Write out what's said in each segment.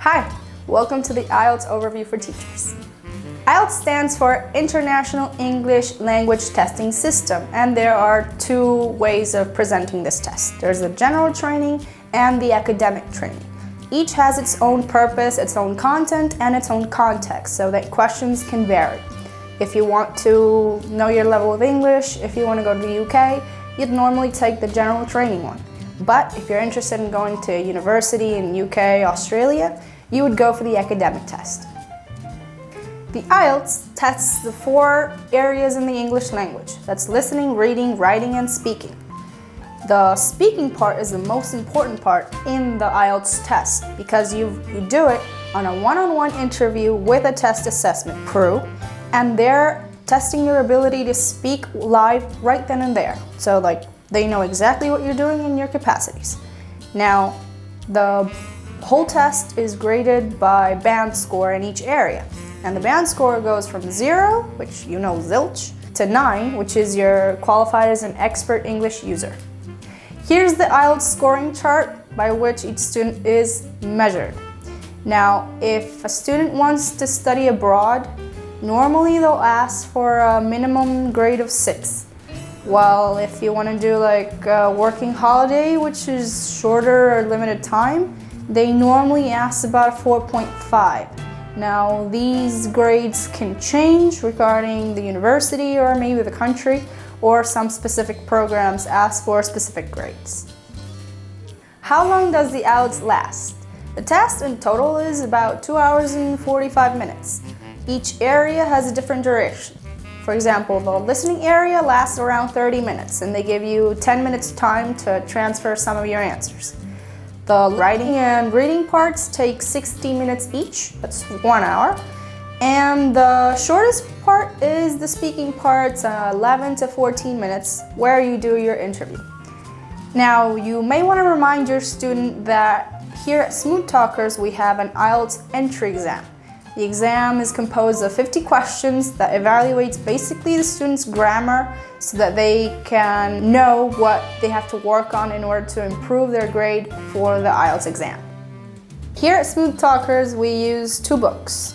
Hi, welcome to the IELTS Overview for Teachers. IELTS stands for International English Language Testing System, and there are two ways of presenting this test. There's the general training and the academic training. Each has its own purpose, its own content, and its own context, so that questions can vary. If you want to know your level of English, if you want to go to the UK, you'd normally take the general training one. But if you're interested in going to university in UK, Australia, you would go for the academic test. The IELTS tests the 4 areas in the English language. That's listening, reading, writing, and speaking. The speaking part is the most important part in the IELTS test because you do it on a one-on-one interview with a test assessment crew, and they're testing your ability to speak live right then and there. So they know exactly what you're doing and your capacities. Now, the whole test is graded by band score in each area. And the band score goes from 0, which you know zilch, to 9, which is you're qualified as an expert English user. Here's the IELTS scoring chart by which each student is measured. Now, if a student wants to study abroad, normally they'll ask for a minimum grade of 6. While if you want to do like a working holiday, which is shorter or limited time, they normally ask about a 4.5. Now, these grades can change regarding the university or maybe the country, or some specific programs ask for specific grades. How long does the IELTS last? The test in total is about 2 hours and 45 minutes. Each area has a different duration. For example, the listening area lasts around 30 minutes, and they give you 10 minutes time to transfer some of your answers. The writing and reading parts take 60 minutes each, that's 1 hour. And the shortest part is the speaking parts, 11 to 14 minutes, where you do your interview. Now, you may want to remind your student that here at Smooth Talkers, we have an IELTS entry exam. The exam is composed of 50 questions that evaluates basically the student's grammar so that they can know what they have to work on in order to improve their grade for the IELTS exam. Here at Smooth Talkers, we use 2 books.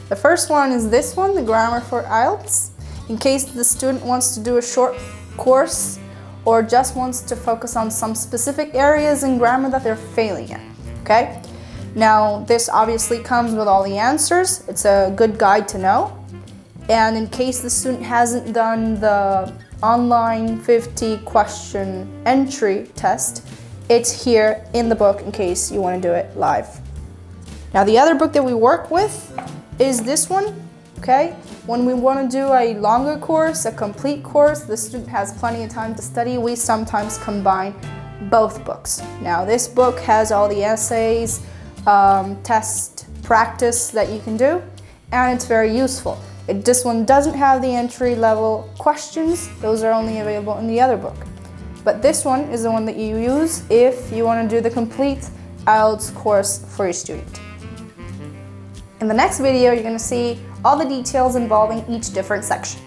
The first one is this one, the Grammar for IELTS, in case the student wants to do a short course or just wants to focus on some specific areas in grammar that they're failing in, okay? Now, this obviously comes with all the answers. It's a good guide to know. And in case the student hasn't done the online 50 question entry test, it's here in the book in case you want to do it live. Now, the other book that we work with is this one, okay? When we want to do a longer course, a complete course, the student has plenty of time to study, we sometimes combine both books. Now, this book has all the essays, test practice that you can do, and it's very useful. This one doesn't have the entry level questions, those are only available in the other book. But this one is the one that you use if you want to do the complete IELTS course for your student. In the next video, you're going to see all the details involving each different section.